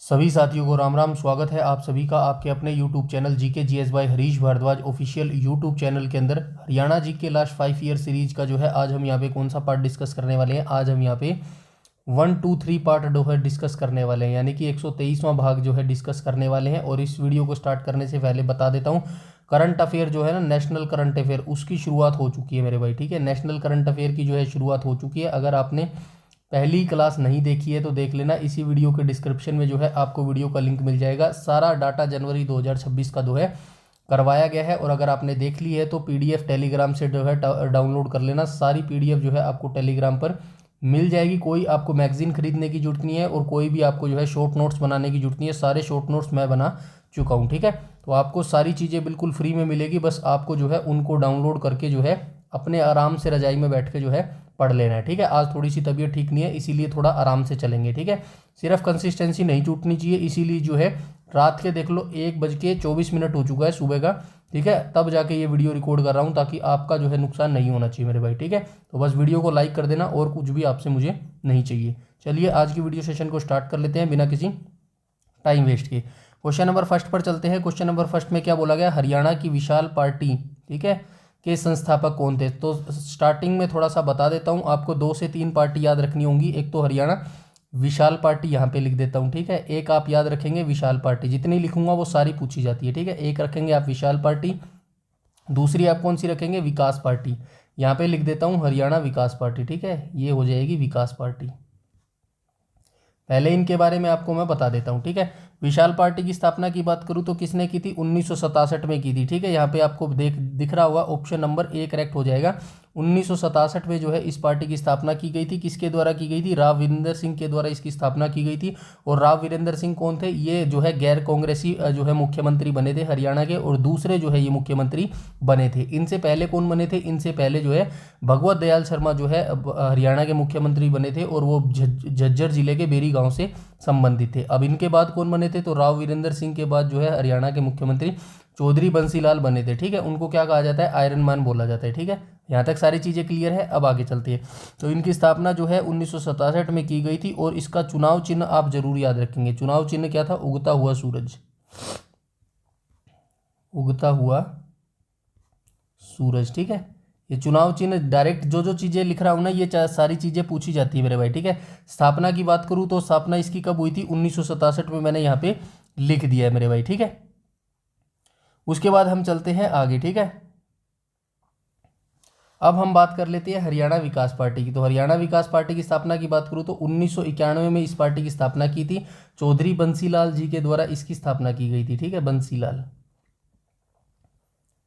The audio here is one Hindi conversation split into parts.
सभी साथियों को राम राम। स्वागत है आप सभी का आपके अपने YouTube channel GK GS by Harish Bhardwaj official YouTube channel के अंदर। हरियाणा जी के लास्ट 5 ईयर सीरीज का जो है आज हम यहाँ पे कौन सा पार्ट डिस्कस करने वाले हैं। आज हम यहाँ पे 1, 2, 3 पार्ट जो है डिस्कस करने वाले हैं, यानी कि 123वां भाग जो है डिस्कस करने वाले हैं। और इस वीडियो को स्टार्ट करने से पहले बता देता हूँ, करंट अफेयर जो है ना, नेशनल करंट अफेयर, उसकी शुरुआत हो चुकी है मेरे भाई। ठीक है, नेशनल करंट अफेयर की जो है शुरुआत हो चुकी है। अगर आपने पहली क्लास नहीं देखी है तो देख लेना, इसी वीडियो के डिस्क्रिप्शन में जो है आपको वीडियो का लिंक मिल जाएगा। सारा डाटा जनवरी 2026 का जो है करवाया गया है। और अगर आपने देख ली है तो पीडीएफ टेलीग्राम से जो है डाउनलोड कर लेना। सारी पीडीएफ जो है आपको टेलीग्राम पर मिल जाएगी। कोई आपको मैगजीन खरीदने की जरूरत नहीं है और कोई भी आपको जो है शॉर्ट नोट्स बनाने की जरूरत नहीं है। सारे शॉर्ट नोट्स मैं बना चुका हूँ। ठीक है, तो आपको सारी चीज़ें बिल्कुल फ्री में मिलेगी। बस आपको जो है उनको डाउनलोड करके जो है अपने आराम से रजाई में बैठ के जो है पढ़ लेना है। ठीक है, आज थोड़ी सी तबीयत ठीक नहीं है, इसीलिए थोड़ा आराम से चलेंगे। ठीक है, सिर्फ कंसिस्टेंसी नहीं टूटनी चाहिए, इसीलिए जो है रात के देख लो 1:24 हो चुका है सुबह का। ठीक है, तब जाके ये वीडियो रिकॉर्ड कर रहा हूँ ताकि आपका जो है नुकसान नहीं होना चाहिए मेरे भाई। ठीक है, तो बस वीडियो को लाइक कर देना और कुछ भी आपसे मुझे नहीं चाहिए। चलिए आज की वीडियो सेशन को स्टार्ट कर लेते हैं बिना किसी टाइम वेस्ट किए। क्वेश्चन नंबर फर्स्ट पर चलते हैं। क्वेश्चन नंबर फर्स्ट में क्या बोला गया, हरियाणा की विशाल पार्टी, ठीक है, के संस्थापक कौन थे। तो स्टार्टिंग में थोड़ा सा बता देता हूँ, आपको 2 से 3 पार्टी याद रखनी होंगी। एक तो हरियाणा विशाल पार्टी, यहाँ पे लिख देता हूँ। ठीक है, एक आप याद रखेंगे विशाल पार्टी, जितनी लिखूंगा वो सारी पूछी जाती है। ठीक है, एक रखेंगे आप विशाल पार्टी, दूसरी आप कौन सी रखेंगे, विकास पार्टी। यहाँ पे लिख देता हूँ हरियाणा विकास पार्टी। ठीक है, ये हो जाएगी विकास पार्टी। पहले इनके बारे में आपको मैं बता देता हूँ। ठीक है, विशाल पार्टी की स्थापना की बात करूँ तो किसने की थी, 1967 में की थी। ठीक है, यहाँ पे आपको दिख रहा होगा, ऑप्शन नंबर ए करेक्ट हो जाएगा। 1967 में जो है इस पार्टी की स्थापना की गई थी। किसके द्वारा की गई थी, राव वीरेंद्र सिंह के द्वारा इसकी स्थापना की गई थी। और राव वीरेंद्र सिंह कौन थे, ये जो है गैर कांग्रेसी जो है मुख्यमंत्री बने थे हरियाणा के, और दूसरे जो है ये मुख्यमंत्री बने थे। इनसे पहले कौन बने थे, इनसे पहले जो है भगवत दयाल शर्मा जो है हरियाणा के मुख्यमंत्री बने थे, और वो झज्जर जिले के बेरी गांव से संबंधित थे। अब इनके बाद कौन बने थे, तो राव वीरेंद्र सिंह के बाद जो है हरियाणा के मुख्यमंत्री चौधरी बंसीलाल बने थे। ठीक है, उनको क्या कहा जाता है, आयरन मैन बोला जाता है। ठीक है, यहाँ तक सारी चीज़ें क्लियर है। अब आगे चलते हैं। तो इनकी स्थापना जो है 1967 में की गई थी। और इसका चुनाव चिन्ह आप जरूर याद रखेंगे। चुनाव चिन्ह क्या था, उगता हुआ सूरज। उगता हुआ सूरज। ठीक है, ये चुनाव चिन्ह डायरेक्ट जो चीज़ें लिख रहा हूँ ना, ये सारी चीज़ें पूछी जाती है मेरे भाई। ठीक है, स्थापना की बात करूँ तो स्थापना इसकी कब हुई थी, 1967 में, मैंने यहाँ पे लिख दिया है मेरे भाई। ठीक है, उसके बाद हम चलते हैं आगे। ठीक है, अब हम बात कर लेते हैं हरियाणा विकास पार्टी की। तो हरियाणा विकास पार्टी की स्थापना की बात करूँ तो 1991 में इस पार्टी की स्थापना की थी। चौधरी बंसीलाल जी के द्वारा इसकी स्थापना की गई थी। ठीक है,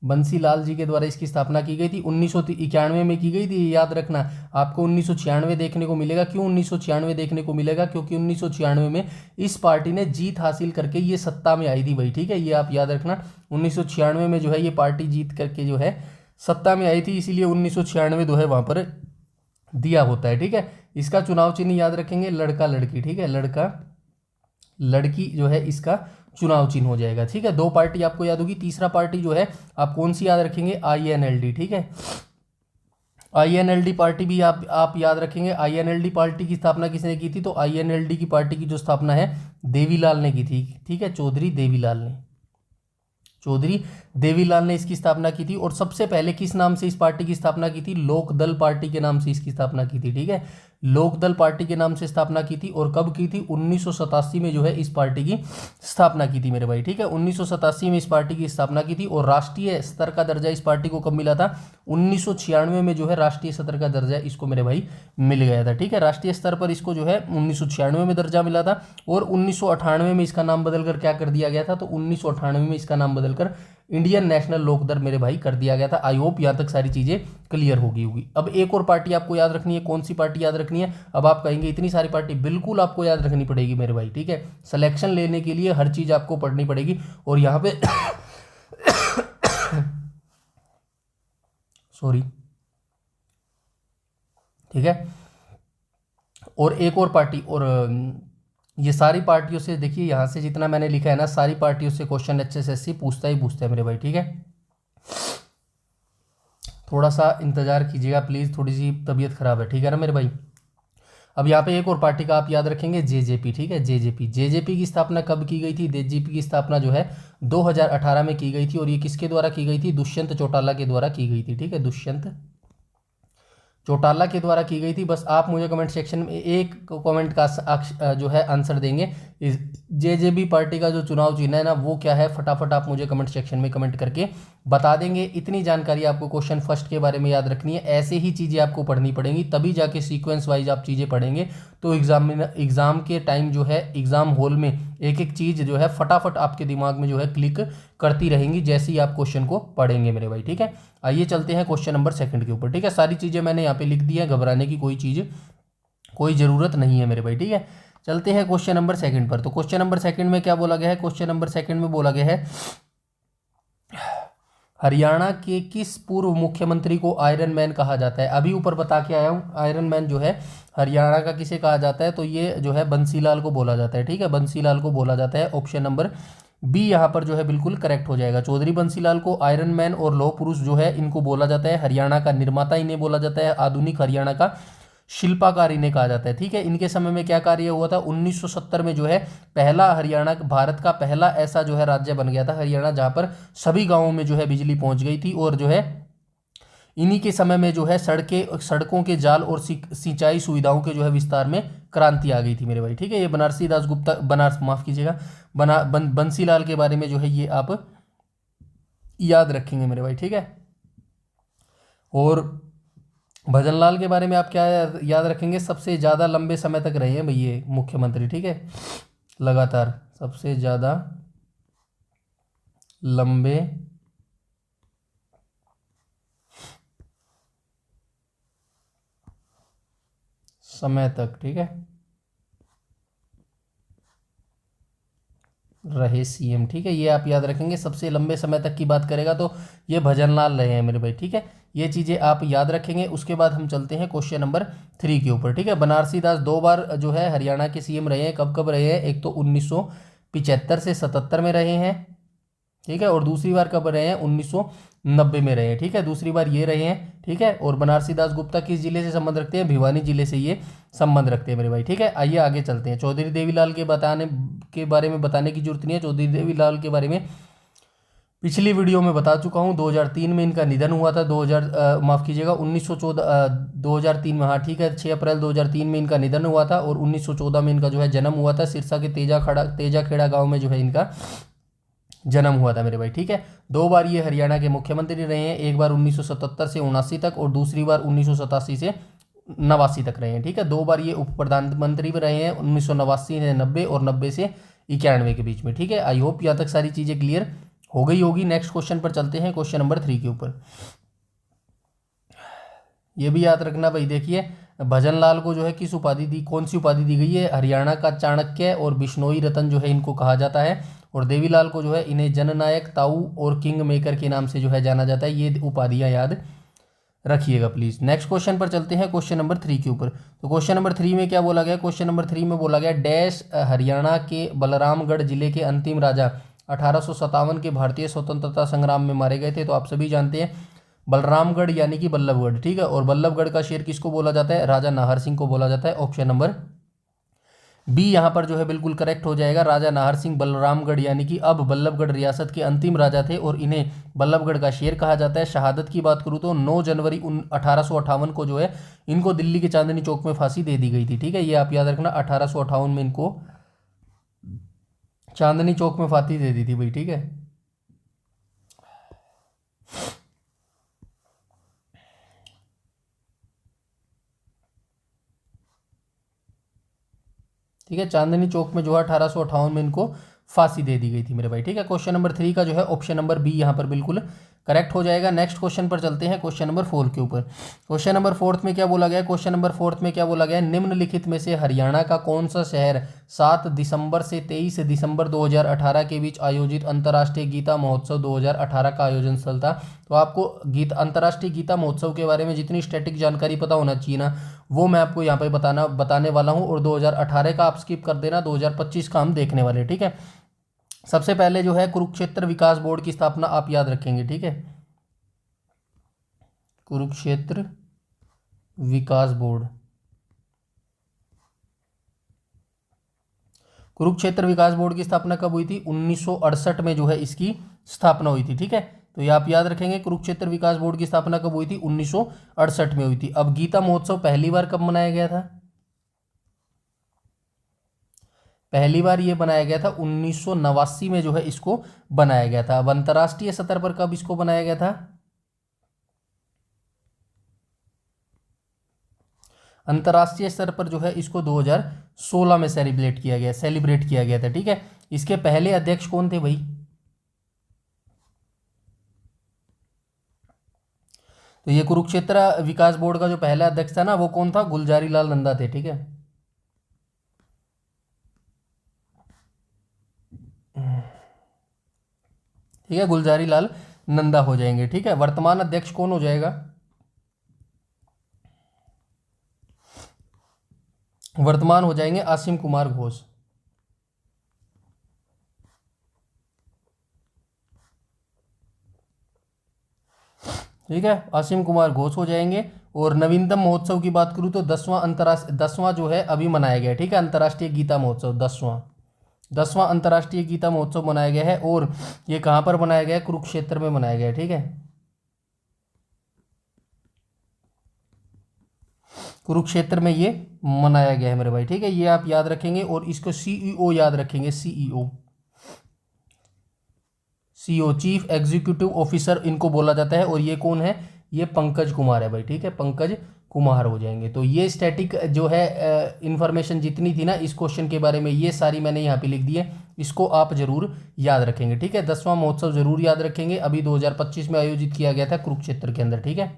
बंसीलाल जी के द्वारा इसकी स्थापना की गई थी। 1991 में की गई थी, याद रखना। आपको 1996 देखने को मिलेगा। क्यों 1996 देखने को मिलेगा, क्योंकि 1996 में इस पार्टी ने जीत हासिल करके ये सत्ता में आई थी भाई। ठीक है, ये आप याद रखना। 1996 में जो है ये पार्टी जीत करके जो है सत्ता में आई थी, इसीलिए 1996 जो है वहां पर दिया होता है। ठीक है, इसका चुनाव चिन्ह याद रखेंगे, लड़का लड़की। ठीक है, लड़का लड़की जो है इसका चुनाव चिन्ह हो जाएगा। ठीक है, 2 पार्टी आपको याद होगी। तीसरा पार्टी जो है आप कौन सी याद रखेंगे, INLD। ठीक है, INLD पार्टी भी आप याद रखेंगे। INLD पार्टी की स्थापना किसने की थी, तो INLD की पार्टी की जो स्थापना है देवीलाल ने की थी। ठीक है, चौधरी देवीलाल ने इसकी स्थापना की थी। और सबसे पहले किस नाम से इस पार्टी की स्थापना की थी, लोकदल पार्टी के नाम से इसकी स्थापना की थी। ठीक है, लोकदल पार्टी के नाम से स्थापना की थी। और कब की थी, 1987 में जो है इस पार्टी की स्थापना की थी मेरे भाई। ठीक है, 1987 में इस पार्टी की स्थापना की थी। और राष्ट्रीय स्तर का दर्जा इस पार्टी को कब मिला था, 1996 में जो है राष्ट्रीय स्तर का दर्जा इसको मेरे भाई मिल गया था। ठीक है, राष्ट्रीय स्तर पर इसको जो है 1996 में दर्जा मिला था। और 1998 में इसका नाम बदलकर क्या कर दिया गया था, तो 1998 में इसका नाम बदलकर इंडियन नेशनल लोकदल मेरे भाई कर दिया गया था। आई होप यहाँ तक सारी चीजें क्लियर होगी। अब एक और पार्टी आपको याद रखनी है। कौन सी पार्टी याद रखनी है, अब आप कहेंगे इतनी सारी पार्टी, बिल्कुल आपको याद रखनी पड़ेगी मेरे भाई। ठीक है, सिलेक्शन लेने के लिए हर चीज आपको पढ़नी पड़ेगी। और यहाँ पे सॉरी, ठीक है, और एक और पार्टी, और ये सारी पार्टियों से देखिए, यहाँ से जितना मैंने लिखा है ना, सारी पार्टियों से क्वेश्चन HSSC पूछता है मेरे भाई। ठीक है, थोड़ा सा इंतजार कीजिएगा प्लीज़, थोड़ी सी तबीयत खराब है। ठीक है ना मेरे भाई। अब यहाँ पे एक और पार्टी का आप याद रखेंगे, जेजेपी, ठीक है, जेजेपी। जेजेपी की स्थापना कब की गई थी? जेजेपी की स्थापना जो है 2018 में की गई थी, और ये किसके द्वारा की गई थी? दुष्यंत चौटाला के द्वारा की गई थी, ठीक है, दुष्यंत चौटाला के द्वारा की गई थी। बस आप मुझे कमेंट सेक्शन में एक कमेंट का जो है आंसर देंगे, इस जेजेबी पार्टी का जो चुनाव चिन्ह है ना वो क्या है, फटाफट आप मुझे कमेंट सेक्शन में कमेंट करके बता देंगे। इतनी जानकारी आपको क्वेश्चन फर्स्ट के बारे में याद रखनी है, ऐसे ही चीज़ें आपको पढ़नी पड़ेंगी, तभी जाके सीक्वेंस वाइज आप चीज़ें पढ़ेंगे तो एग्जाम के टाइम जो है एग्जाम हॉल में एक एक चीज़ जो है फटाफट आपके दिमाग में जो है क्लिक करती रहेंगी जैसे ही आप क्वेश्चन को पढ़ेंगे मेरे भाई, ठीक है। आइए चलते हैं क्वेश्चन नंबर सेकंड के ऊपर, ठीक है। सारी चीज़ें मैंने यहाँ पे लिख दी है, घबराने की कोई ज़रूरत नहीं है मेरे भाई, ठीक है। चलते हैं क्वेश्चन नंबर सेकंड पर। तो क्वेश्चन नंबर सेकंड में क्या बोला गया है? क्वेश्चन नंबर सेकंड में बोला गया है, हरियाणा के किस पूर्व मुख्यमंत्री को आयरन मैन कहा जाता है? अभी ऊपर बता के आया हूँ, आयरन मैन जो है हरियाणा का किसे कहा जाता है? तो ये जो है बंसीलाल को बोला जाता है, ठीक है, बंसीलाल को बोला जाता है। ऑप्शन नंबर बी यहाँ पर जो है बिल्कुल करेक्ट हो जाएगा। चौधरी बंसीलाल को आयरन मैन और लौह पुरुष जो है इनको बोला जाता है। हरियाणा का निर्माता इन्हें बोला जाता है, आधुनिक हरियाणा का शिल्पाकार इन्हें कहा जाता है, ठीक है। इनके समय में क्या कार्य हुआ था? 1970 में जो है पहला हरियाणा भारत का पहला ऐसा जो है राज्य बन गया था हरियाणा, जहाँ पर सभी गांवों में जो है बिजली पहुंच गई थी, और जो है इन्हीं के समय में जो है सड़कों के जाल और सिंचाई सुविधाओं के जो है विस्तार में क्रांति आ गई थी मेरे भाई, ठीक है। ये बनारसी दास गुप्ता माफ कीजिएगा, बंसीलाल के बारे में जो है ये आप याद रखेंगे मेरे भाई, ठीक है। और भजनलाल के बारे में आप क्या याद रखेंगे? सबसे ज़्यादा लंबे समय तक रहे हैं भाई ये मुख्यमंत्री, ठीक है, लगातार सबसे ज़्यादा लंबे समय तक, ठीक है, रहे सीएम, ठीक है। ये आप याद रखेंगे, सबसे लंबे समय तक की बात करेगा तो ये भजनलाल रहे हैं मेरे भाई, ठीक है। ये चीज़ें आप याद रखेंगे। उसके बाद हम चलते हैं क्वेश्चन नंबर 3 के ऊपर, ठीक है। बनारसी दास 2 बार जो है हरियाणा के सीएम रहे हैं। कब कब रहे हैं? एक तो 1975 से 77 में रहे हैं, ठीक है, और दूसरी बार कब रहे हैं? 1990 में रहे हैं, ठीक है, दूसरी बार ये रहे हैं, ठीक है। और बनारसी दास गुप्ता किस जिले से संबंध रखते हैं? भिवानी जिले से ये संबंध रखते हैं मेरे भाई, ठीक है। आइए आगे चलते हैं। चौधरी देवीलाल के बारे में बताने की जरूरत नहीं है। चौधरी देवीलाल के बारे में पिछली वीडियो में बता चुका हूँ। 2003 में इनका निधन हुआ था। माफ़ कीजिएगा, 1914 2003 में, हाँ ठीक है, 6 अप्रैल 2003 में इनका निधन हुआ था, और 1914 में इनका जो है जन्म हुआ था। सिरसा के तेजाखेड़ा गाँव में जो है इनका जन्म हुआ था मेरे भाई, ठीक है। 2 बार ये हरियाणा के मुख्यमंत्री रहे हैं, एक बार 1977 से 79 तक, और दूसरी बार 1987 से 89 तक रहे हैं, ठीक है। 2 बार ये उप प्रधानमंत्री भी रहे हैं, 1989 से 90 और 90 से 91 के बीच में, ठीक है। आई होप यहाँ तक सारी चीज़ें क्लियर हो गई होगी। नेक्स्ट क्वेश्चन पर चलते हैं, क्वेश्चन नंबर 3 के ऊपर। ये भी याद रखना भाई, देखिए भजनलाल को जो है किस उपाधि दी, कौन सी उपाधि दी गई है? हरियाणा का चाणक्य और बिश्नोई रतन जो है इनको कहा जाता है। और देवीलाल को जो है इन्हें जननायक, ताऊ और किंग मेकर के नाम से जो है जाना जाता है। ये उपाधियां याद रखिएगा प्लीज। नेक्स्ट क्वेश्चन पर चलते हैं, क्वेश्चन नंबर 3 के ऊपर। तो क्वेश्चन नंबर 3 में क्या बोला गया? क्वेश्चन नंबर 3 में बोला गया, डैश हरियाणा के बलरामगढ़ जिले के अंतिम राजा 1857 के भारतीय स्वतंत्रता संग्राम में मारे गए थे। तो आप सभी जानते हैं बलरामगढ़ यानी कि बल्लभगढ़, ठीक है। और बल्लभगढ़ का शेर किसको बोला जाता है? राजा नाहर सिंह को बोला जाता है। ऑप्शन नंबर बी यहाँ पर जो है बिल्कुल करेक्ट हो जाएगा। राजा नाहर सिंह बलरामगढ़ यानी कि अब बल्लभगढ़ रियासत के अंतिम राजा थे, और इन्हें बल्लभगढ़ का शेर कहा जाता है। शहादत की बात करूँ तो 9 जनवरी 1858 को जो है इनको दिल्ली के चांदनी चौक में फांसी दे दी गई थी, ठीक है। ये आप याद रखना, 1858 में इनको चांदनी चौक में फांसी दे दी थी भाई, ठीक है। ठीक है, चांदनी चौक में जो है 1858 में इनको फांसी दे दी गई थी मेरे भाई, ठीक है। क्वेश्चन नंबर 3 का जो है ऑप्शन नंबर बी यहाँ पर बिल्कुल करेक्ट हो जाएगा। नेक्स्ट क्वेश्चन पर चलते हैं, क्वेश्चन नंबर 4 के ऊपर। क्वेश्चन नंबर 4 में क्या बोला गया? क्वेश्चन नंबर 4 में क्या बोला गया? निम्नलिखित में से हरियाणा का कौन सा शहर 7 दिसंबर से 23 दिसंबर 2018 के बीच आयोजित अंतर्राष्ट्रीय गीता महोत्सव 2018 का आयोजन स्थल था? तो आपको अंतर्राष्ट्रीय गीता महोत्सव के बारे में जितनी स्टैटिक जानकारी पता होना चाहिए ना, वो मैं आपको यहाँ पे बताने वाला हूँ। और 2018 का आप स्किप कर देना, 2025 का हम देखने वाले, ठीक है। सबसे पहले जो है कुरुक्षेत्र विकास बोर्ड की स्थापना आप याद रखेंगे, ठीक है। कुरुक्षेत्र विकास बोर्ड, कुरुक्षेत्र विकास बोर्ड की स्थापना कब हुई थी? 1968 में जो है इसकी स्थापना हुई थी। ठीक है, तो ये आप याद रखेंगे, कुरुक्षेत्र विकास बोर्ड की स्थापना कब हुई थी? 1968 में हुई थी। अब गीता महोत्सव पहली बार कब मनाया गया था? पहली बार ये बनाया गया था 1989 में जो है इसको बनाया गया था। अब अंतर्राष्ट्रीय स्तर पर कब इसको बनाया गया था? अंतर्राष्ट्रीय स्तर पर जो है इसको 2016 में सेलिब्रेट किया गया था। ठीक है, इसके पहले अध्यक्ष कौन थे भाई? तो ये कुरुक्षेत्र विकास बोर्ड का जो पहला अध्यक्ष था ना, वो कौन था? गुलजारी लाल नंदा थे। ठीक है, ठीक है, गुलजारी लाल नंदा हो जाएंगे। ठीक है, वर्तमान अध्यक्ष कौन हो जाएगा? वर्तमान हो जाएंगे आसिम कुमार घोष। ठीक है, आसिम कुमार घोष हो जाएंगे। और नवीनतम महोत्सव की बात करूँ तो 10वां जो है अभी मनाया गया है। ठीक है, अंतर्राष्ट्रीय गीता महोत्सव 10वां अंतर्राष्ट्रीय गीता महोत्सव मनाया गया है। और ये कहाँ पर मनाया गया है? कुरुक्षेत्र में मनाया गया है। ठीक है, कुरुक्षेत्र में ये मनाया गया है मेरे भाई। ठीक है, ये आप याद रखेंगे। और इसको सीईओ याद रखेंगे, सीईओ चीफ एग्जीक्यूटिव ऑफिसर इनको बोला जाता है। और ये कौन है? ये पंकज कुमार है भाई। ठीक है, पंकज कुमार हो जाएंगे। तो ये स्टैटिक जो है इंफॉर्मेशन जितनी थी ना इस क्वेश्चन के बारे में, ये सारी मैंने यहाँ पे लिख दी है। इसको आप जरूर याद रखेंगे। ठीक है, 10वां महोत्सव जरूर याद रखेंगे। अभी 2025 में आयोजित किया गया था कुरुक्षेत्र के अंदर। ठीक है,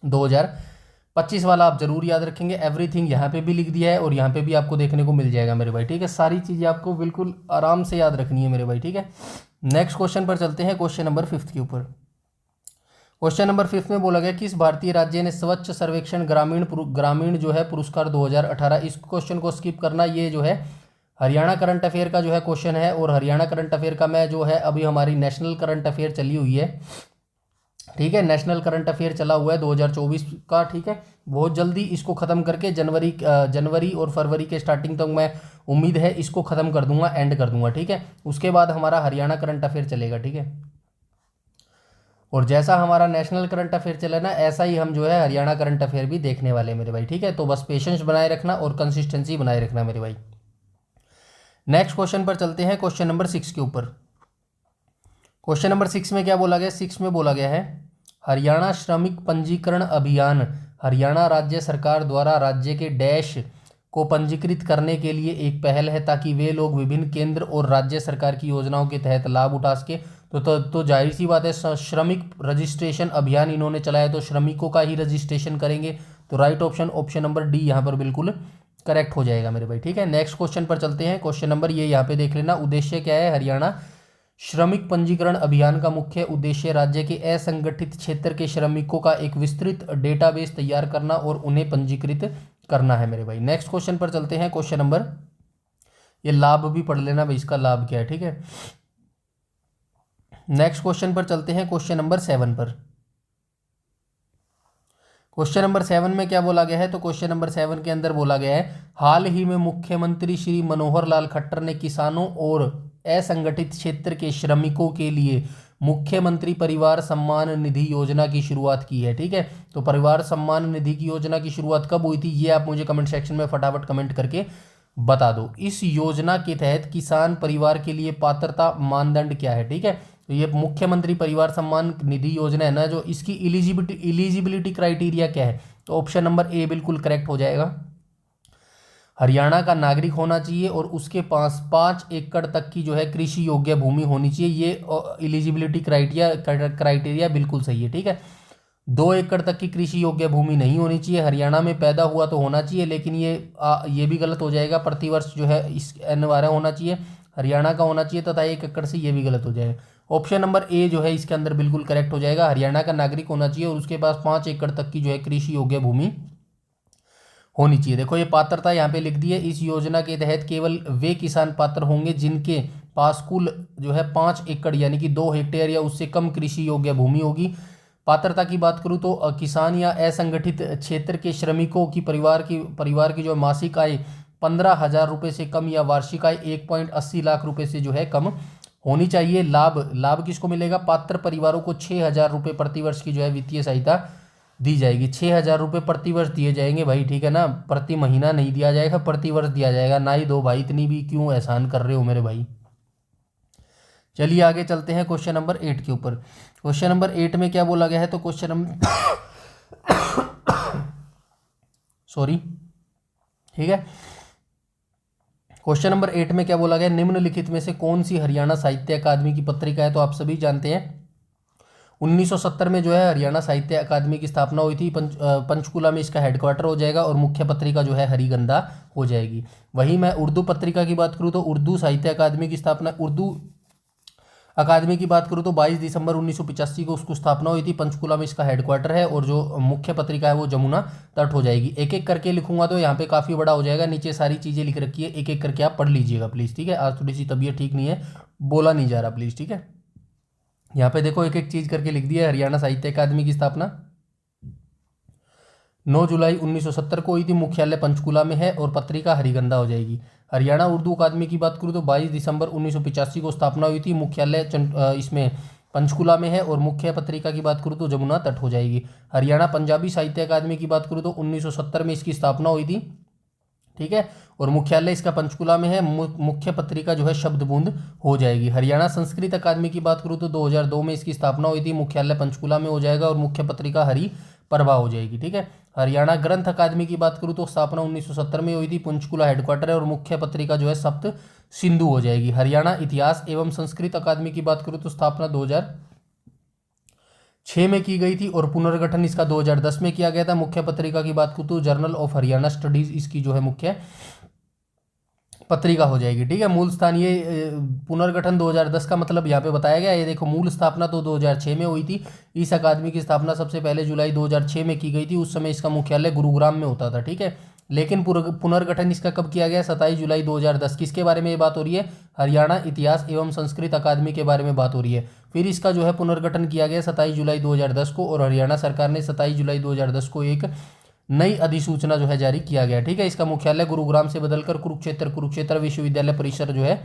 2025 वाला आप जरूर याद रखेंगे। एवरीथिंग यहाँ पे भी लिख दिया है और यहाँ पे भी आपको देखने को मिल जाएगा मेरे भाई। ठीक है, सारी चीज़ें आपको बिल्कुल आराम से याद रखनी है मेरे भाई। ठीक है, नेक्स्ट क्वेश्चन पर चलते हैं, क्वेश्चन नंबर 5 के ऊपर। क्वेश्चन नंबर 5 में बोला गया किस भारतीय राज्य ने स्वच्छ सर्वेक्षण ग्रामीण जो है पुरस्कार 2018। इस क्वेश्चन को स्किप करना, ये जो है हरियाणा करंट अफेयर का जो है क्वेश्चन है। और हरियाणा करंट अफेयर का मैं जो है अभी हमारी नेशनल करंट अफेयर चली हुई है। ठीक है, नेशनल करंट अफेयर चला हुआ है 2024 का। ठीक है, बहुत जल्दी इसको ख़त्म करके जनवरी और फरवरी के स्टार्टिंग तक मैं उम्मीद है इसको ख़त्म कर दूंगा, एंड कर दूंगा। ठीक है, उसके बाद हमारा हरियाणा करंट अफेयर चलेगा। ठीक है, और जैसा हमारा नेशनल करंट अफेयर चला ना, ऐसा ही हम जो है हरियाणा करंट अफेयर भी देखने वाले हैं मेरे भाई। ठीक है, तो बस पेशेंस बनाए रखना और कंसिस्टेंसी बनाए रखना मेरे भाई। नेक्स्ट क्वेश्चन पर चलते हैं, क्वेश्चन नंबर 6 के ऊपर। क्वेश्चन नंबर 6 में क्या बोला गया? 6 में बोला गया है हरियाणा श्रमिक पंजीकरण अभियान हरियाणा राज्य सरकार द्वारा राज्य के डैश को पंजीकृत करने के लिए एक पहल है, ताकि वे लोग विभिन्न केंद्र और राज्य सरकार की योजनाओं के तहत लाभ उठा सके। तो जाहिर सी बात है, श्रमिक रजिस्ट्रेशन अभियान इन्होंने चलाया, तो श्रमिकों का ही रजिस्ट्रेशन करेंगे। तो राइट ऑप्शन नंबर डी यहाँ पर बिल्कुल करेक्ट हो जाएगा मेरे भाई। ठीक है, नेक्स्ट क्वेश्चन पर चलते हैं। क्वेश्चन नंबर ये यहाँ पे देख लेना, उद्देश्य क्या है? हरियाणा श्रमिक पंजीकरण अभियान का मुख्य उद्देश्य राज्य के असंगठित क्षेत्र के श्रमिकों का एक विस्तृत डेटाबेस तैयार करना और उन्हें पंजीकृत करना है मेरे भाई। नेक्स्ट क्वेश्चन पर चलते हैं, क्वेश्चन नंबर, ये लाभ भी पढ़ लेना भाई, इसका लाभ क्या है। ठीक है, नेक्स्ट क्वेश्चन पर चलते हैं, क्वेश्चन नंबर 7 पर। क्वेश्चन नंबर 7 में क्या बोला गया है? तो क्वेश्चन नंबर 7 के अंदर बोला गया है हाल ही में मुख्यमंत्री श्री मनोहर लाल खट्टर ने किसानों और असंगठित क्षेत्र के श्रमिकों के लिए मुख्यमंत्री परिवार सम्मान निधि योजना की शुरुआत की है। ठीक है, तो परिवार सम्मान निधि की योजना की शुरुआत कब हुई थी, ये आप मुझे कमेंट सेक्शन में फटाफट कमेंट करके बता दो। इस योजना के तहत किसान परिवार के लिए पात्रता मानदंड क्या है? ठीक है, तो ये मुख्यमंत्री परिवार सम्मान निधि योजना है ना, जो इसकी इलिजिबिलिटी क्राइटेरिया क्या है? तो ऑप्शन नंबर ए बिल्कुल करेक्ट हो जाएगा। हरियाणा का नागरिक होना चाहिए और उसके पास 5 एकड़ तक की जो है कृषि योग्य भूमि होनी चाहिए। ये इलिजिबिलिटी क्राइटेरिया बिल्कुल सही है। ठीक है, 2 एकड़ तक की कृषि योग्य भूमि नहीं होनी चाहिए। हरियाणा में पैदा हुआ तो होना चाहिए, लेकिन ये भी गलत हो जाएगा। प्रतिवर्ष जो है इस अनिवार्य होना चाहिए, हरियाणा का होना चाहिए तथा 1 एकड़ से, ये भी गलत हो जाएगा। ऑप्शन नंबर ए जो है इसके अंदर बिल्कुल करेक्ट हो जाएगा। हरियाणा का नागरिक होना चाहिए और उसके पास 5 एकड़ तक की जो है कृषि योग्य भूमि होनी चाहिए। देखो ये पात्रता यहाँ पे लिख दी है। इस योजना के तहत केवल वे किसान पात्र होंगे जिनके पास कुल जो है 5 एकड़ यानी कि 2 हेक्टेयर या उससे कम कृषि योग्य भूमि होगी। पात्रता की बात करूँ तो किसान या असंगठित क्षेत्र के श्रमिकों की परिवार की जो मासिक आय 15,000 रुपये से कम या वार्षिक आय 1.80 लाख रुपये से जो है कम होनी चाहिए। लाभ किसको मिलेगा? पात्र परिवारों को 6,000 रुपये प्रतिवर्ष की जो है वित्तीय सहायता दी जाएगी। 6,000 रुपये प्रतिवर्ष दिए जाएंगे भाई, ठीक है ना, प्रति महीना नहीं दिया जाएगा, प्रतिवर्ष दिया जाएगा। ना ही दो भाई, इतनी भी क्यों एहसान कर रहे हो मेरे भाई। चलिए आगे चलते हैं क्वेश्चन नंबर 8 के ऊपर। क्वेश्चन नंबर 8 में क्या बोला गया है? तो क्वेश्चन नंबर सॉरी, ठीक है, क्वेश्चन नंबर 8 में क्या बोला गया? निम्नलिखित में से कौन सी हरियाणा साहित्य अकादमी की पत्रिका है? तो आप सभी जानते हैं 1970 में जो है हरियाणा साहित्य अकादमी की स्थापना हुई थी। पंचकुला में इसका हेडक्वार्टर हो जाएगा और मुख्य पत्रिका जो है हरिगंधा हो जाएगी। वहीं मैं उर्दू पत्रिका की बात करूँ तो उर्दू साहित्य अकादमी की स्थापना, उर्दू अकादमी की बात करूँ तो 22 दिसंबर 1985 को उसको स्थापना हुई थी। पंचकुला में इसका हेडक्वार्टर है और जो मुख्य पत्रिका है वो जमुना तट हो जाएगी। एक एक करके लिखूंगा तो यहाँ पे काफ़ी बड़ा हो जाएगा, नीचे सारी चीज़ें लिख रखी है, एक एक करके आप पढ़ लीजिएगा प्लीज़, ठीक है। आज थोड़ी सी तबीयत ठीक नहीं है, बोला नहीं जा रहा प्लीज़, ठीक है। यहाँ पे देखो एक एक चीज़ करके लिख दिया है। हरियाणा साहित्य अकादमी की स्थापना 9 जुलाई 1970 को हुई थी, मुख्यालय पंचकुला में है और पत्रिका हरिगंधा हो जाएगी। हरियाणा उर्दू अकादमी की बात करूँ तो 22 दिसंबर 1985 को स्थापना हुई थी, मुख्यालय इसमें पंचकुला में है और मुख्य पत्रिका की बात करूँ तो जमुना तट हो जाएगी। हरियाणा पंजाबी साहित्य अकादमी की बात करूँ तो 1970 में इसकी स्थापना हुई थी, ठीक है, और मुख्यालय इसका पंचकुला में है। मुख्य पत्रिका जो है शब्दबूंद हो जाएगी। हरियाणा संस्कृत अकादमी की बात करूँ तो 2002 में इसकी स्थापना हुई थी, मुख्यालय पंचकुला में हो जाएगा और मुख्य पत्रिका हरि प्रभा हो जाएगी, ठीक है। हरियाणा ग्रंथ अकादमी की बात करूँ तो स्थापना 1970 में हुई थी, पंचकुला हेडक्वार्टर है और मुख्य पत्रिका जो है सप्त सिंधु हो जाएगी। हरियाणा इतिहास एवं संस्कृत अकादमी की बात करूँ तो स्थापना 2006 में की गई थी और पुनर्गठन इसका 2010 में किया गया था। मुख्य पत्रिका की बात करूँ तो जर्नल ऑफ हरियाणा स्टडीज इसकी जो है मुख्य पत्रिका हो जाएगी, ठीक है। मूल स्थान ये पुनर्गठन 2010 का मतलब यहाँ पे बताया गया। ये देखो मूल स्थापना तो 2006 में हुई थी। इस अकादमी की स्थापना सबसे पहले जुलाई 2006 में की गई थी। उस समय इसका मुख्यालय गुरुग्राम में होता था, ठीक है। लेकिन पुनर्गठन इसका कब किया गया? 27 जुलाई 2010। किसके बारे में ये बात हो रही है? हरियाणा इतिहास एवं संस्कृत अकादमी के बारे में बात हो रही है। फिर इसका जो है पुनर्गठन किया गया 27 जुलाई 2010 को और हरियाणा सरकार ने 27 जुलाई 2010 को एक नई अधिसूचना जो है जारी किया गया, ठीक है। इसका मुख्यालय गुरुग्राम से बदलकर कुरुक्षेत्र विश्वविद्यालय परिसर जो है